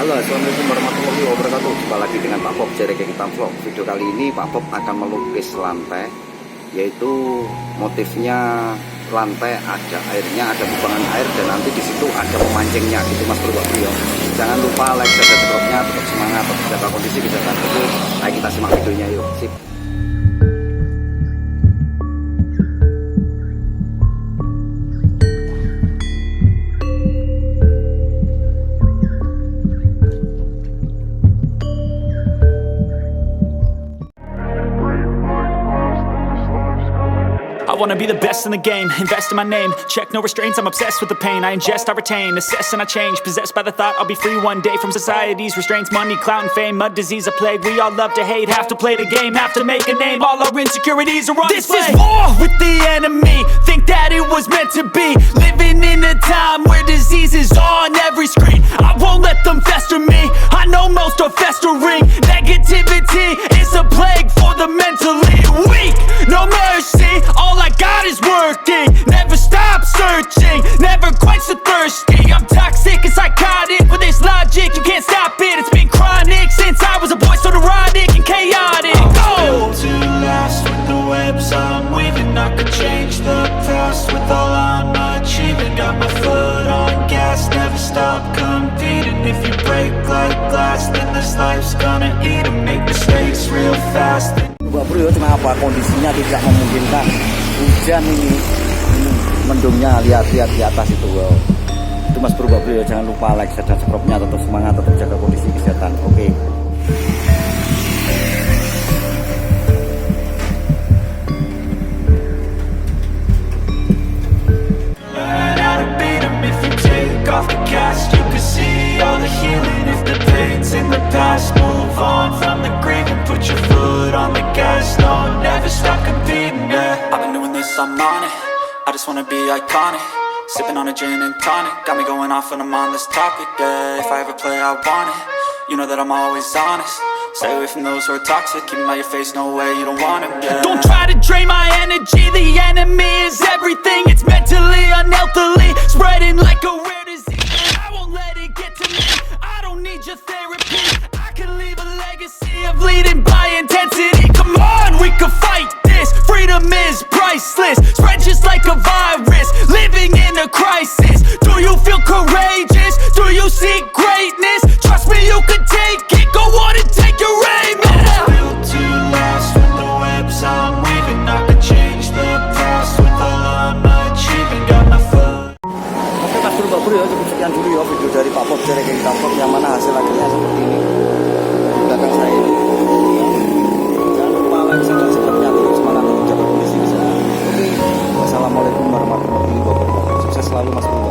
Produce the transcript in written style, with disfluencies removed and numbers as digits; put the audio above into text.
Halo, assalamualaikum warahmatullahi wabarakatuh. Jumpa lagi dengan Pak Bob dari Pengecatan Vlog. Video kali ini Pak Bob akan melukis lantai, yaitu motifnya lantai ada airnya, ada kubangan air, dan nanti di situ ada pemancingnya gitu Mas Bro. Jangan lupa like, share, dan subscribe-nya. Tetap semangat, tetap jaga kondisi kesehatan. Oke, ayo kita simak videonya yuk. Sip. I wanna be the best in the game, invest in my name, check no restraints, I'm obsessed with the pain. I ingest, I retain, assess and I change, possessed by the thought I'll be free one day from society's restraints. Money, clout and fame, mud, disease, a plague. We all love to hate, have to play the game, have to make a name. All our insecurities are on display. This is war with the enemy, think that it was meant to be. Living in a time where disease is on every screen. I won't let them fester me, I know most are festering. Negativity is a plague for the mentally weak. No mercy, all I got is working. Never stop searching, never quench the thirsty. I'm toxic and psychotic, with this logic you can't stop it. It's been chronic since I was a boy, so neurotic and chaotic. Built to last with the webs I'm weaving. I could change the past with all I'm achieving. Got my foot on gas, never stop competing. If you break like glass, then this life's gonna eat 'em. Make mistakes real fast. Mbak Bro, kenapa kondisinya tidak memungkinkan? Hujan ini mendungnya, lihat-lihat di atas itu. Wow. Itu Mas Bro, Mbak Bro, jangan lupa like, share, dan subscribe-nya. Tetap semangat, tetap jaga kondisi kesehatan. Oke. Off the cast, you can see all the healing. If the pain's in the past, move on from the grave and put your foot on the gas. No, never stop competing, yeah. I've been doing this, I'm on it. I just wanna be iconic. Sipping on a gin and tonic, got me going off when I'm on this topic, yeah. If I ever play, I want it. You know that I'm always honest. Stay away from those who are toxic. Keep them out your face, no way, you don't want it, yeah. Don't try to drain my energy, the enemy is everything. It's mentally, unhealthily, spreading like a rare disease. I won't let it get to me, I don't need your therapy. I can leave a legacy of leading by intensity. Come on, we can fight this, freedom is priceless. Spread just like a virus, living in a crisis. Do you feel courageous? Do you seek greatness? Trust me, you can take it, go on and take your aim, yeah. Built to last with the webs I'm weaving. I could change the past with all I'm achieving. Got my foot. Oke Mas Bro, Mbak Bro, ya cukup sekian dulu ya video dari Pak Bob dari Pengecatan Vlog, yang mana hasil akhirnya seperti ini di belakang saya ini. Jangan lupa like, share, dan subscribe-nya. Tetap semangat, tetap jaga kondisi kesehatan. Oke, wassalamualaikum warahmatullahi wabarakatuh. Sukses selalu Mas Bro.